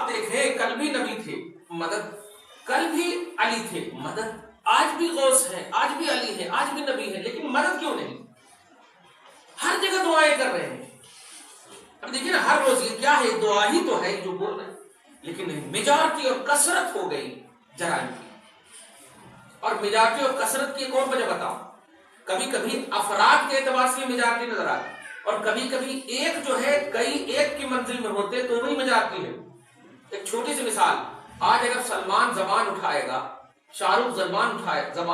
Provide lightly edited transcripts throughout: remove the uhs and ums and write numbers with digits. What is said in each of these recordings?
آپ دیکھیں کل بھی نبی تھے مدد، کل بھی علی تھے مدد، آج بھی غوث ہے، آج بھی علی ہے، آج بھی نبی ہے، لیکن مدد کیوں نہیں؟ ہر جگہ دعائیں کر رہے ہیں. اب دیکھیں نا ہر روز یہ کیا ہے، دعا ہی تو ہے جو بول رہے ہیں، لیکن میجارٹی اور کثرت ہو گئی جرائم کی. اور میجارٹی اور کثرت کی ایک اور وجہ بتاؤ، کبھی کبھی افراد کے اعتبار سے میجارٹی نظر آتی، اور کبھی کبھی ایک جو ہے کئی ایک کی منزل میں ہوتے تو وہی میجارٹی ہے. ایک چھوٹی سی مثال، آج اگر سلمان زبان اٹھائے گا، شاہ رخ زبان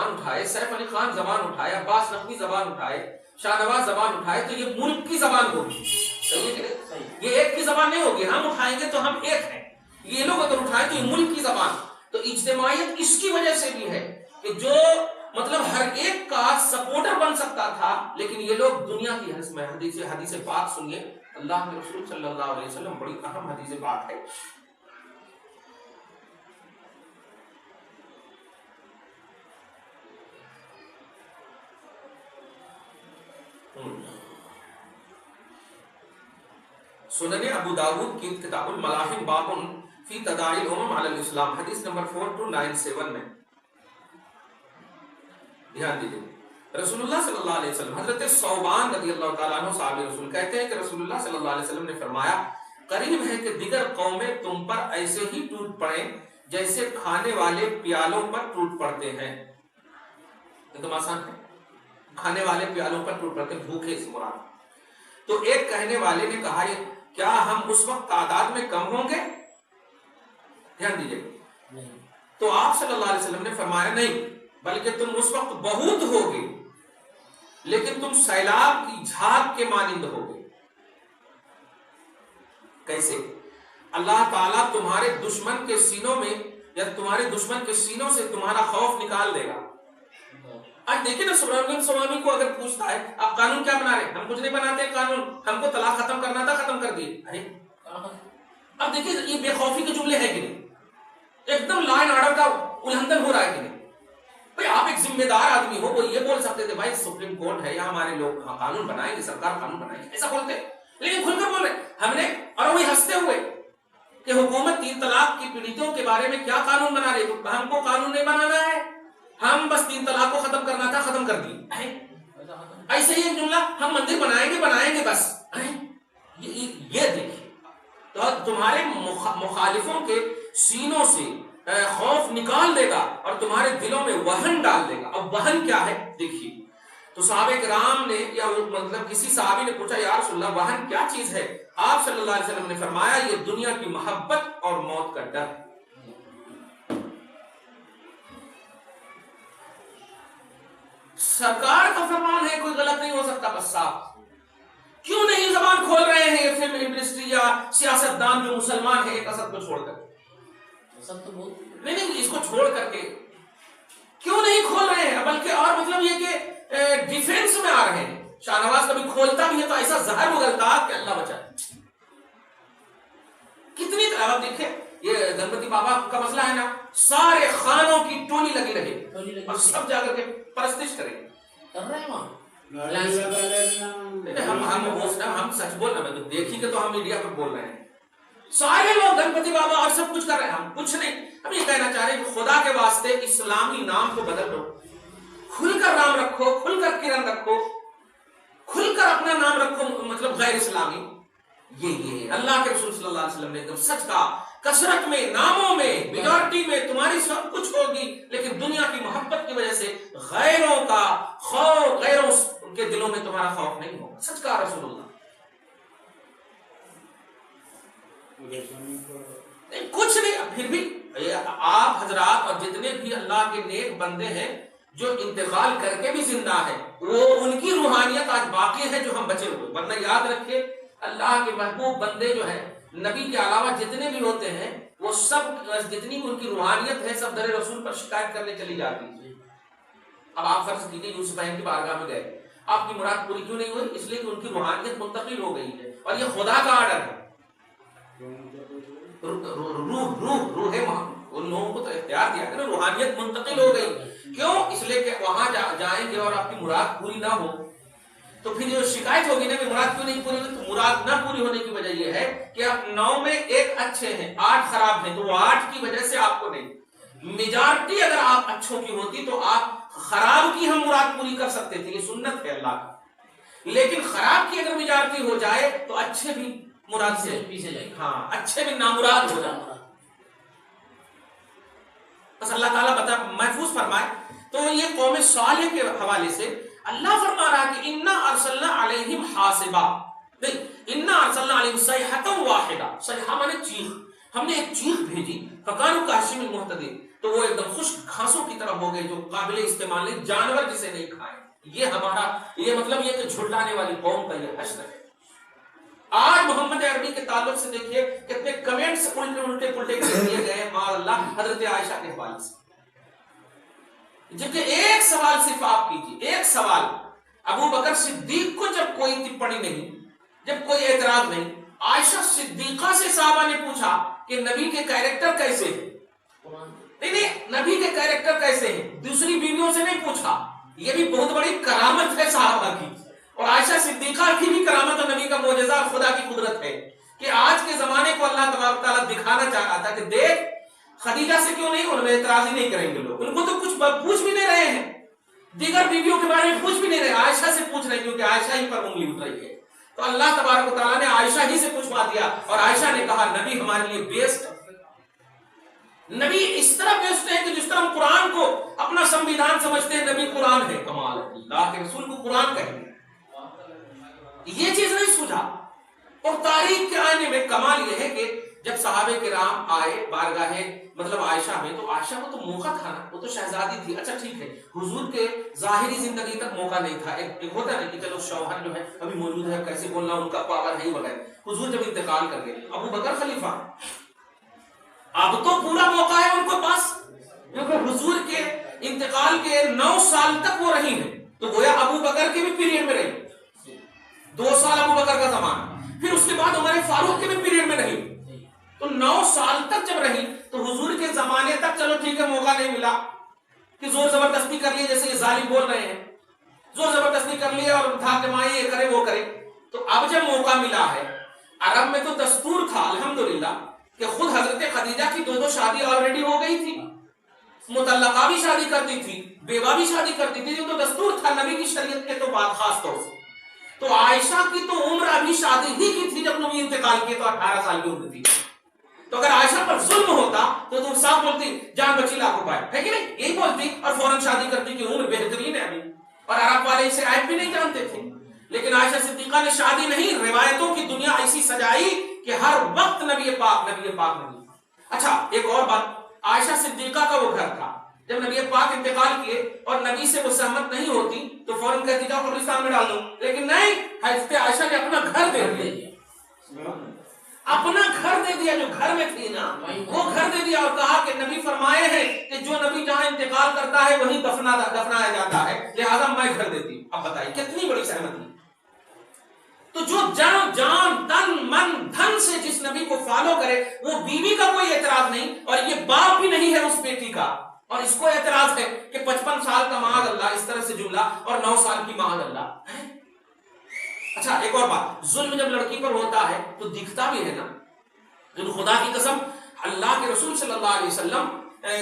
اٹھائے، سیف علی خان زبان اٹھائے، عباس نقوی زبان اٹھائے، شاہ نواز زبان اٹھائے، تو یہ ملک کی زبان ہوگی. صحیح ہے کہ یہ ایک کی زبان نہیں ہوگی. ہم اٹھائیں گے تو ہم ایک ہیں، یہ لوگ اگر اٹھائیں تو یہ ملک کی زبان. تو اجتماعیت اس کی وجہ سے بھی ہے کہ جو مطلب ہر ایک کا سپورٹر بن سکتا تھا، لیکن یہ لوگ دنیا کی حدیث پاک سنیے، اللہ کے رسول صلی اللہ علیہ وسلم، بڑی اہم حدیث پاک ہے. سنن ابو داؤد کی کتاب الملاحم باب فی تداعی الامم علی الاسلام، حدیث نمبر 4297 میں دھیان دیجیے. رسول اللہ صلی اللہ علیہ وسلم، حضرت ثوبان رضی اللہ تعالیٰ عنہ صحابی رسول کہتے ہیں کہ رسول اللہ صلی اللہ علیہ وسلم نے فرمایا، قریب ہے کہ دیگر قومیں تم پر ایسے ہی ٹوٹ پڑیں جیسے کھانے والے پیالوں پر ٹوٹ پڑتے ہیں. ایک آسان ہے، کھانے والے پیالوں پر ٹوٹ پڑتے ہیں، بھوکے سے مراد. تو ایک کہنے والے نے کہا، کیا ہم اس وقت تعداد میں کم ہوں گے؟ دھیان دیجیے. تو آپ صلی اللہ علیہ وسلم نے فرمایا نہیں، بلکہ تم اس وقت بہت ہوگے، لیکن تم سیلاب کی جھاگ کے مانند ہوگے. کیسے؟ اللہ تعالیٰ تمہارے دشمن کے سینوں میں یا تمہارے دشمن کے سینوں سے تمہارا خوف نکال دے گا. آج دیکھیں نا، سوامی کو اگر پوچھتا ہے آپ قانون کیا بنا رہے ہیں، ہم کچھ نہیں بناتے قانون، ہم کو طلاق ختم کرنا تھا، ختم کر دیے. اب دیکھیں یہ بے خوفی کے جملے ہیں کہ نہیں، ایک دم لا اینڈ آرڈر کا الہنڈن ہو رہا ہے کہ نہیں. بھئی آپ ایک ذمہ دار آدمی ہو، وہ یہ بول سکتے تھے بھائی سپریم کورٹ ہے یا ہمارے لوگ قانون بنائیں گے، سرکار قانون بنائیں گے، ایسا بولتے، لیکن کھل کر بول رہے ہم نے، اور وہی ہنستے ہوئے کہ حکومت 3 طلاق کی پیڑیتوں کے بارے میں کیا قانون بنا رہی، تو ہم کو قانون نہیں بنانا ہے، ہم بس 3 طلاق کو ختم کرنا تھا، ختم کر دی. ایسے ہی ایک جملہ، ہم مندر بنائیں گے بس. یہ دیکھیے، تو تمہارے مخالفوں کے سینوں سے خوف نکال دے گا اور تمہارے دلوں میں وہن ڈال دے گا. اب وہن کیا ہے دیکھیے. تو صحابہ کرام نے یا مطلب کسی صحابی نے پوچھا، یا رسول اللہ وہن کیا چیز ہے؟ آپ صلی اللہ علیہ وسلم نے فرمایا، یہ دنیا کی محبت اور موت کا ڈر. سرکار کا فرمان ہے، کوئی غلط نہیں ہو سکتا، بس صاف. کیوں نہیں زبان کھول رہے ہیں یہ فلم انڈسٹری یا سیاستدان جو مسلمان ہیں ایک اسد کو چھوڑ کر؟ نہیں، اس کو چھوڑ کر کے کیوں نہیں کھول رہے ہیں؟ بلکہ اور مطلب یہ کہ ڈیفینس میں آ رہے ہیں. شاہ نواز کبھی کھولتا بھی ہے تو ایسا زہر اگلتا کہ اللہ بچائے. کتنی طرح دیکھیں، یہ گنپتی بابا کا مسئلہ ہے نا، سارے خانوں کی ٹولی لگی رہے اور سب جا کر کے پرستش کریں. ہم سچ بول رہے ہیں، دیکھی کہ تو ہم میڈیا پر بول رہے ہیں. سارے لوگ گنپتی بابا اور سب کچھ کر رہے ہیں، ہم کچھ نہیں. ہم یہ کہنا چاہ رہے ہیں کہ خدا کے واسطے اسلامی نام کو بدل دو، کھل کر نام رکھو، کھل کر کرن رکھو، کھل کر اپنا نام رکھو، مطلب غیر اسلامی. یہ اللہ کے رسول صلی اللہ علیہ وسلم نے ایک دم سچ کہا، کثرت میں، ناموں میں، میجارٹی میں تمہاری سب کچھ ہوگی، لیکن دنیا کی محبت کی وجہ سے غیروں کا خوف، غیروں کے دلوں میں تمہارا خوف نہیں ہوگا. سچ کہا رسول اللہ. کچھ نہیں. پھر بھی آپ حضرات اور جتنے بھی اللہ کے نیک بندے ہیں جو انتقال کر کے بھی زندہ ہیں، وہ ان کی روحانیت آج باقی ہے جو ہم بچے ہوئے. ورنہ یاد رکھے، اللہ کے محبوب بندے جو ہیں نبی کے علاوہ جتنے بھی ہوتے ہیں، وہ سب جتنی ان کی روحانیت ہے سب در رسول پر شکایت کرنے چلی جاتی ہے. اب آپ فرض کیجیے یوسف کی بارگاہ میں گئے، آپ کی مراد پوری کیوں نہیں ہوئی؟ اس لیے کہ ان کی روحانیت منتقل ہو گئی ہے، اور یہ خدا کا آرڈر ہے. روح ان لوگوں کو تو اختیار دیا کہ روحانیت منتقل ہو گئی. کیوں؟ اس لیے کہ وہاں جائیں گے اور آپ کی مراد پوری نہ ہو. تو پھر جو شکایت ہوگی نا کہ مراد کیوں نہیں پوری ہوئی، تو مراد نہ پوری ہونے کی وجہ یہ ہے کہ آپ 9 میں 1 اچھے ہیں، 8 خراب ہیں، تو وہ 8 کی وجہ سے آپ کو نہیں. میجارٹی اگر آپ اچھوں کی ہوتی تو آپ خراب کی ہم مراد پوری کر سکتے تھے، یہ سنت ہے اللہ کا. لیکن خراب کی اگر میجارٹی ہو جائے تو اچھے بھی مراد سے پیچھے جائے، ہاں اچھے بھی نامراد ہو جائے. بس اللہ تعالیٰ بتا محفوظ فرمائے. تو یہ قوم صالح کے حوالے سے اللہ فرما رہا کہ انا ارسلنا علیہم حاصبا، انا ارسلنا علیہم صیحۃ واحدہ، صیحہ مانے چیخ، ہم نے ایک چیخ بھیجی، فکانوا کہشیم المحتدر، تو وہ ایک دم خشک گھاسوں کی طرح ہو گئے جو قابل استعمال نہیں، جانور جسے نہیں کھائے. یہ ہمارا یہ مطلب یہ کہ جھٹلانے والی قوم کا یہ حشر ہے. آج محمد عربی کے تعلق سے دیکھیے کتنے کمنٹس الٹے پلٹے دیے گئے معاذ اللہ حضرت عائشہ کے حوالے سے. جبکہ ایک سوال صرف آپ کیجیے، ایک سوال، ابو بکر صدیق کو جب کوئی ٹپڑی نہیں، جب کوئی اعتراض نہیں، عائشہ صدیقہ سے صحابہ نے پوچھا کہ نبی کے کیریکٹر کیسے ہیں، نہیں نبی کے کیریکٹر کیسے ہیں، دوسری بیویوں سے نہیں پوچھا. یہ بھی بہت بڑی کرامت ہے صحابہ کی، اور عائشہ صدیقہ کی بھی کرامت اور نبی کا معجزہ اور خدا کی قدرت ہے کہ آج کے زمانے کو اللہ تبارک تعالیٰ دکھانا چاہ رہا تھا کہ دیکھ خدیجہ سے کیوں نہیں، ان میں اعتراض ہی نہیں کریں گے لوگ، ان کو تو کچھ پوچھ بھی نہیں رہے ہیں، دیگر بیویوں کے بارے میں پوچھ بھی نہیں رہے، عائشہ سے پوچھ رہے کیونکہ عائشہ ہی پر انگلی اٹھ رہی ہے. تو اللہ تبارک تعالیٰ نے عائشہ ہی سے پوچھوا دیا، اور عائشہ نے کہا نبی ہمارے لیے بیسٹ، نبی اس طرح بیسٹ ہے کہ جس طرح ہم قرآن کو اپنا سنویدھان سمجھتے ہیں، نبی قرآن ہے. کمال ہے، اللہ کے رسول کو قرآن کہیں گے، یہ چیز نہیں سوچا. اور تاریخ کے آئینے میں کمال یہ ہے کہ جب صحابہ کرام آئے بارگاہ مطلب عائشہ میں، تو عائشہ کو تو موقع تھا نا، وہ تو شہزادی تھی. اچھا ٹھیک ہے، حضور کے ظاہری زندگی تک موقع نہیں تھا، ایک ہوتا ہے کہ چلو شوہر جو ہے ابھی موجود ہے، کیسے بولنا ان کا پاور ہے ہی وغیرہ. حضور جب انتقال کر گئے، ابو بکر خلیفہ، اب تو پورا موقع ہے ان کو پاس، کیونکہ حضور کے انتقال کے 9 سال تک وہ رہی ہیں، تو گویا ابو بکر کے بھی پیریڈ میں رہی، 2 سال ابو بکر کا زمانہ، پھر اس کے بعد عمر فاروق کے بھی پیریڈ میں رہی، تو 9 سال تک جب رہی تو حضور کے زمانے تک چلو ٹھیک ہے موقع نہیں ملا کہ زور زبردستی کر لیے، جیسے یہ ظالم بول رہے ہیں، زور زبردستی کر لیے اور تھا کہ ماں یہ کرے وہ کرے. تو اب جب موقع ملا ہے، عرب میں تو دستور تھا الحمدللہ کہ خود حضرت خدیجہ کی 2 شادی آلریڈی ہو گئی تھی، مطلقہ بھی شادی کرتی تھی، بیوہ بھی شادی کرتی تھی، یہ تو دستور تھا نبی کی شریعت کے تو بات خاص طور سے. تو عائشہ کی تو عمر ابھی شادی ہی کی تھی جب نبی انتقال کیے، تو 18 سال کی عمر تھی. تو اگر عائشہ پر ظلم ہوتا تو تم صاحب بولتی جان بچی لاکھوں پائے، ہے کہ نہیں، یہی بولتی اور فوراً شادی کرتی کہ عمر بہترین ہے ابھی، اور عرب والے اسے عیب بھی نہیں جانتے تھے. لیکن عائشہ صدیقہ نے شادی نہیں، روایتوں کی دنیا ایسی سجائی کہ ہر وقت نبی پاک. اچھا ایک اور بات، عائشہ صدیقہ کا وہ گھر تھا، جب نبی پاک انتقال کیے اور نبی سے وہ سہمت نہیں ہوتی تو فوراً کہتی جاؤ قبرستان میں ڈال دو، لیکن نہیں، حضرت عائشہ نے اپنا گھر دے دیا، اپنا گھر دے دیا، جو گھر میں تھی نا وہ گھر دے دیا، اور کہا کہ نبی فرمائے ہیں کہ جو نبی جہاں انتقال کرتا ہے وہیں دفنایا جاتا ہے، لہذا میں گھر دیتی ہوں. اب بتائیے کتنی بڑی سہمتی. تو جو جان تن من دھن سے جس نبی کو فالو کرے، وہ بیوی کا کوئی اعتراض نہیں، اور یہ باپ بھی نہیں ہے اس بیٹی کا، اور اس کو اعتراض ہے کہ 55 سال کا معاذ اللہ اس طرح سے جملہ، اور 9 سال کی معاذ اللہ. اچھا ایک اور بات، ظلم جب لڑکی پر ہوتا ہے تو دکھتا بھی ہے نا. خدا کی قسم اللہ کے رسول صلی اللہ علیہ وسلم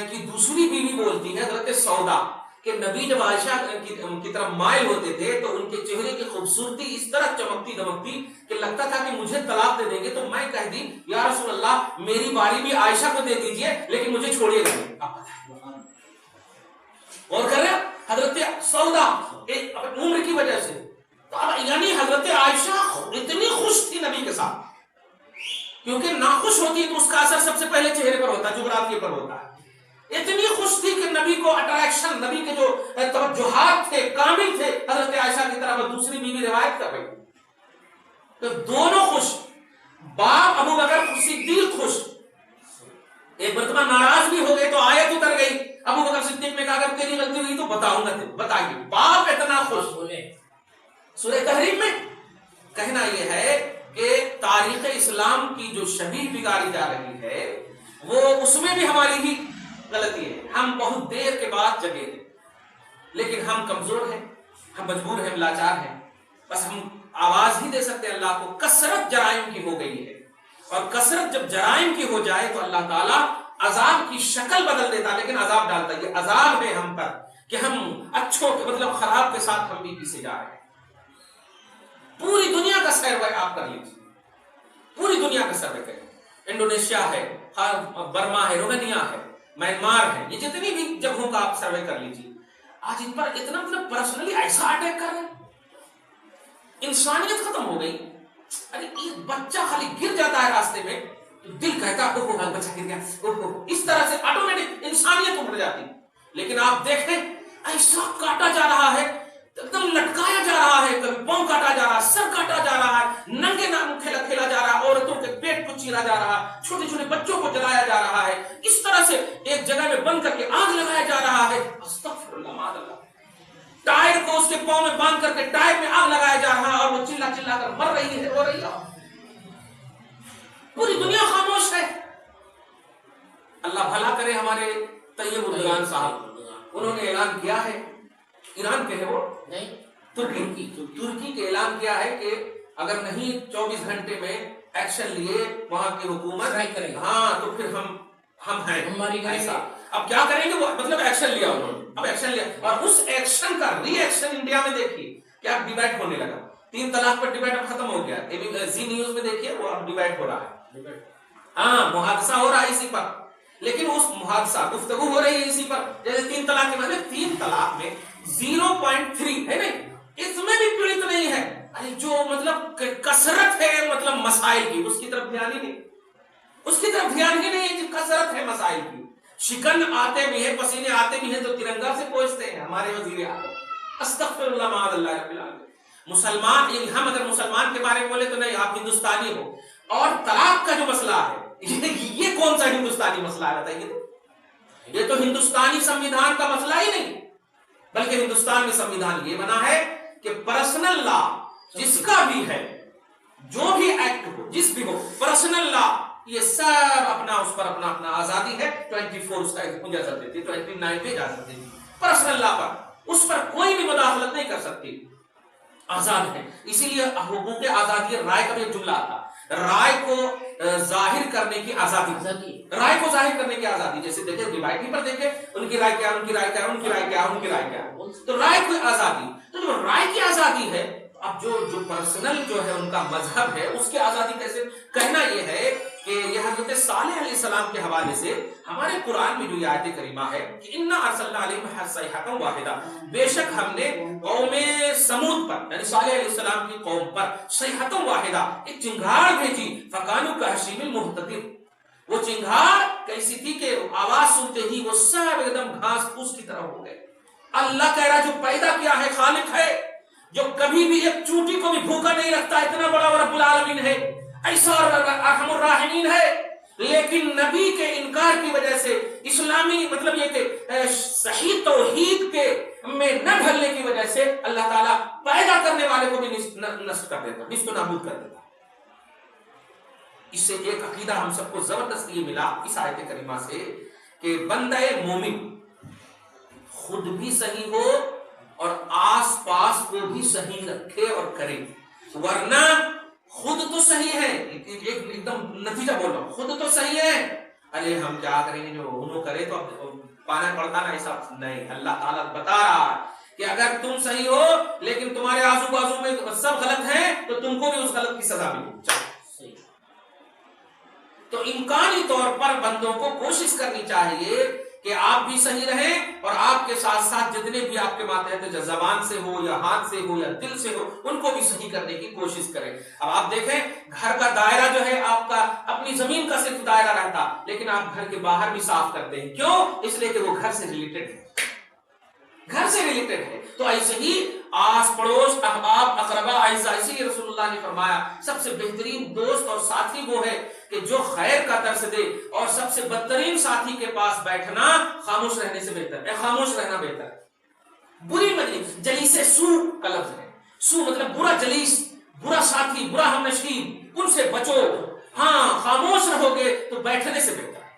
کی دوسری بیوی بولتی ہے حضرت سودا کہ نبی جب عائشہ کی طرف مائل ہوتے تھے تو ان کے چہرے کی خوبصورتی اس طرح چمکتی دمکتی کہ لگتا تھا کہ مجھے طلاق دے دیں گے. تو میں کہہ دی یا رسول اللہ میری باری بھی عائشہ کو دے دیجئے لیکن مجھے چھوڑیے گا. اور کر رہے حضرت سودا عمر کی وجہ سے، یعنی حضرت عائشہ اتنی خوش تھی نبی کے ساتھ، کیونکہ ناخوش ہوتی تو اس کا اثر سب سے پہلے چہرے پر ہوتا ہے، جغرافیے پر ہوتا ہے. اتنی خوش تھی کہ نبی کو اٹریکشن، نبی کے جو توجہات تھے کامل تھے حضرت عائشہ کی طرف، دوسری بیوی روایت کر رہی. تو دونوں خوش، باپ ابو بکر صدیق خوش. ایک مرتبہ ناراض بھی ہو گئے تو آیت اتر گئی، ابو بکر صدیق نے کہا اگر تیری غلطی ہوئی تو بتاؤں گا، بتائیے. باپ اتنا خوش. سورہ تحریم میں کہنا یہ ہے کہ تاریخ اسلام کی جو شبیہ بگاڑی جا رہی ہے وہ اس میں بھی ہماری ہی غلطی ہے. ہم بہت دیر کے بعد جگے ہیں، لیکن ہم کمزور ہیں، ہم مجبور ہیں، لاچار ہیں. بس ہم آواز ہی دے سکتے ہیں اللہ کو. کثرت جرائم کی ہو گئی ہے، اور کثرت جب جرائم کی ہو جائے تو اللہ تعالیٰ عذاب کی شکل بدل دیتا، لیکن عذاب ڈالتا. یہ عذاب ہے ہم پر کہ ہم اچھوں کے مطلب خراب کے ساتھ ہم بھی پیچھے جا رہے ہیں. پوری دنیا کا سروے آپ کر لیجیے، پوری دنیا کا سروے کریں. انڈونیشیا ہے، برما ہے، رومانیہ ہے، میانمار ہے، یہ جتنی بھی جگہوں کا آپ سروے کر لیجیے. آج ان پر اتنا مطلب پرسنلی ایسا اٹیک کر رہے ہیں، انسانیت ختم ہو گئی. ارے ایک بچہ خالی گر جاتا ہے راستے میں تو دل کہتا ہے اوہ بچہ گر گیا، اس طرح سے آٹومیٹک انسانیت ابھر جاتی. لیکن آپ دیکھیں ایسا کاٹا جا رہا ہے، ایک دم لٹکایا جا رہا ہے، کبھی پاؤں کاٹا جا رہا ہے، سر کاٹا جا رہا ہے، ننگے نام کھیلا جا رہا ہے، عورتوں کے پیٹ کو چیرا جا رہا ہے، چھوٹے چھوٹے بچوں کو جلایا جا رہا ہے، اس طرح سے ایک جگہ میں بند کر کے آگ لگایا جا رہا ہے. استغفر اللہ معاذ اللہ. ٹائر کو اس کے پاؤں میں باندھ کر کے ٹائر میں آگ لگایا جا رہا ہے اور وہ چلا چلا کر مر رہی ہے، رو رہی ہے. پوری دنیا خاموش ہے. اللہ بھلا کرے ہمارے طیب اردگان صاحب، انہوں نے اعلان کیا ہے، ایران کے ہے وہ نہیں، ترکی کے اعلان کیا ہے کہ اگر نہیں 24 گھنٹے میں ایکشن لیے وہاں کی حکومت، ہاں تو پھر ہم ہیں ہماری ایسا. اب کیا کریں گے وہ مطلب ایکشن لیا انہوں نے، اب ایکشن لیا، اور اس ایکشن کا ری ایکشن انڈیا میں دیکھیے کیا ڈیبیٹ ہونے لگا. 3 طلاق پر ڈیبیٹ اب ختم ہو گیا. زی نیوز میں دیکھیے وہ اب ڈیبیٹ ہو رہا ہے، ہاں محادثہ ہو رہا ہے اسی پر. لیکن اس محادثہ گفتگو ہو رہی ہے اسی پر. جیسے 3 طلاق کے مطلب 3 طلاق میں 0.3 ہے نہیں، اس میں بھی پیڑت نہیں ہے. ارے جو مطلب کثرت ہے مطلب مسائل کی، اس کی طرف دھیان ہی نہیں، اس کی طرف دھیان ہی نہیں ہے کہ کثرت ہے مسائل کی. شکن آتے بھی ہیں، پسینے آتے بھی ہیں تو ترنگا سے پہنچتے ہیں ہمارے وزیر اعظم. استغفر اللہ معاذ اللہ رب العالمین. مسلمان، ہم اگر مسلمان کے بارے میں بولے تو نہیں آپ ہندوستانی ہو. اور طلاق کا جو مسئلہ ہے یہ کون سا ہندوستانی مسئلہ ہے بتائیے؟ یہ تو ہندوستانی سمویدھان کا مسئلہ ہی نہیں، بلکہ ہندوستان میں سمویدھان یہ بنا ہے کہ پرسنل لا جس کا بھی ہے، جو بھی ایکٹ ہو، جس بھی ہو، پرسنل لا یہ سب اپنا اس پر اپنا آزادی ہے. 24 اس کا اجازت دیتی، 29 پہ اجازت دیتی. پرسنل لا پر اس پر کوئی بھی مداخلت نہیں کر سکتی، آزاد ہے. اسی لیے حقوق آزادی رائے کا بھی ایک جملہ تھا، رائے کو ظاہر کرنے کی آزادی، رائے کو ظاہر کرنے کی آزادی. جیسے دیکھیں ڈیبیٹ پر دیکھیں ان کی رائے کیا، ان کی رائے کیا، ان کی رائے کیا، ان کی رائے کیا، تو رائے کی آزادی. تو جو رائے کی آزادی ہے، اب جو پرسنل جو ہے ان کا مذہب ہے اس کی آزادی کیسے؟ کہنا یہ ہے کہ یہ حضرت صالح علیہ السلام کے حوالے سے ہمارے قرآن میں جو یہ آیت کریمہ ہے کہ اِنَّا أَرْسَلْنَا عَلَيْهِمْ صَيْحَةً وَاحِدَةً، بے شک ہم نے قوم سمود پر یعنی صالح علیہ السلام کی قوم پر صیحۃ واحدہ ایک چنگھاڑ بھیجی. فَكَانُوا كَحَشِيمِ الْمُحْتَطِرِ، وہ چنگھاڑ کیسی تھی کہ آواز سنتے ہی وہ سب ایک دم گھاس پھوس کی طرح ہو گئے. اللہ کہہ رہا جو پیدا کیا ہے خالق ہے، جو کبھی بھی ایک چونٹی کو بھی بھوکا نہیں رکھتا، اتنا بڑا رب العالمین ہے، ایسا ارحم الراحمین ہے. لیکن نبی کے انکار کی وجہ سے، اسلامی مطلب یہ کہ صحیح توحید کے میں نہ ڈھلنے کی وجہ سے اللہ تعالیٰ پیدا کرنے والے کو بھی نشٹ کر دیتا، نشت و نابود کر دیتا. اس سے ایک عقیدہ ہم سب کو زبردست یہ ملا اس آیت کریمہ سے کہ بندہ مومن خود بھی صحیح ہو اور آس پاس کو بھی صحیح رکھے اور کرے، ورنہ خود تو صحیح ہے، ایک دم نتیجہ بول رہا ہوں، خود تو صحیح ہے، ارے ہم کیا کریں گے، جو انہوں کرے تو پانا پڑتا نا، ایسا نہیں. اللہ تعالیٰ بتا رہا ہے کہ اگر تم صحیح ہو لیکن تمہارے آزو بازو میں سب غلط ہیں تو تم کو بھی اس غلط کی سزا ملے. تو امکانی طور پر بندوں کو کوشش کرنی چاہیے کہ آپ بھی صحیح رہیں اور آپ کے ساتھ ساتھ جتنے بھی آپ کے ماتحت زبان سے ہو یا ہاتھ سے ہو یا دل سے ہو ان کو بھی صحیح کرنے کی کوشش کریں. اب آپ دیکھیں گھر کا دائرہ جو ہے آپ کا اپنی زمین کا صرف دائرہ رہتا، لیکن آپ گھر کے باہر بھی صاف کرتے ہیں. کیوں؟ اس لیے کہ وہ گھر سے ریلیٹڈ ہے، گھر سے ریلیٹڈ ہے. تو ایسے ہی آس پڑوس احباب اقربا اعزاء، اسی لیے رسول اللہ نے فرمایا سب سے بہترین دوست اور ساتھی وہ ہے کہ جو خیر کا درس دے، اور سب سے بدترین ساتھی کے پاس بیٹھنا خاموش رہنے سے بہتر ہے، خاموش رہنا بہتر ہے. بری مجلس، جلیس سو کا لفظ ہے، سو مطلب برا جلیس، برا ساتھی، برا ہم نشین، ان سے بچو. ہاں خاموش رہو گے تو بیٹھنے سے بہتر ہے،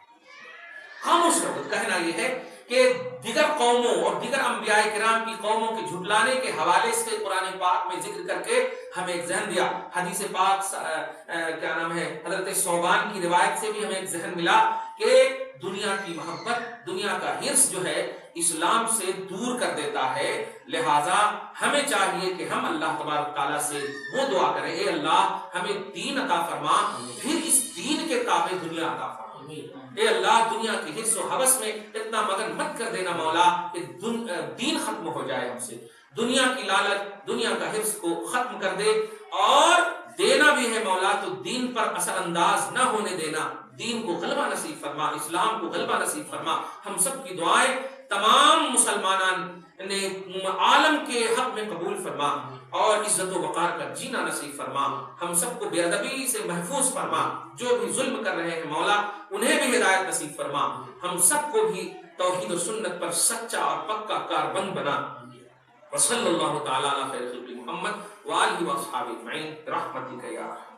خاموش رہو. کہنا یہ ہے کہ دیگر قوموں اور دیگر انبیاء کرام کی قوموں کے جھٹلانے کے حوالے سے قرآن پاک میں ذکر کر کے ہمیں ایک ذہن دیا. حدیث پاک کیا نام ہے حضرت ثوبان کی روایت سے بھی ہمیں ایک ذہن ملا کہ دنیا کی محبت، دنیا کا حرص جو ہے اسلام سے دور کر دیتا ہے. لہٰذا ہمیں چاہیے کہ ہم اللہ تبارک تعالیٰ سے وہ دعا کریں، اے اللہ ہمیں دین عطا فرما، پھر اس دین کے تابع دنیا عطا فرما. اے اللہ دنیا کی حرص و ہوس میں اتنا مگن مت کر دینا مولا کہ دین ختم ہو جائے ہم سے. دنیا کی لالچ، دنیا کا حرص کو ختم کر دے، اور دینا بھی ہے مولا تو دین پر اثر انداز نہ ہونے دینا. دین کو غلبہ نصیب فرما، اسلام کو غلبہ نصیب فرما. ہم سب کی دعائیں تمام مسلمانان نے عالم کے حق میں قبول فرما، اور عزت و وقار کا جینا نصیب فرما. ہم سب کو بے ادبی سے محفوظ فرما. جو بھی ظلم کر رہے ہیں مولا انہیں بھی ہدایت نصیب فرما. ہم سب کو بھی توحید و سنت پر سچا اور پکا کاربند بنا. وصلی اللہ تعالی علی خیر خلق محمد وآلہ واصحابہ اجمعین برحمتک یا ارحم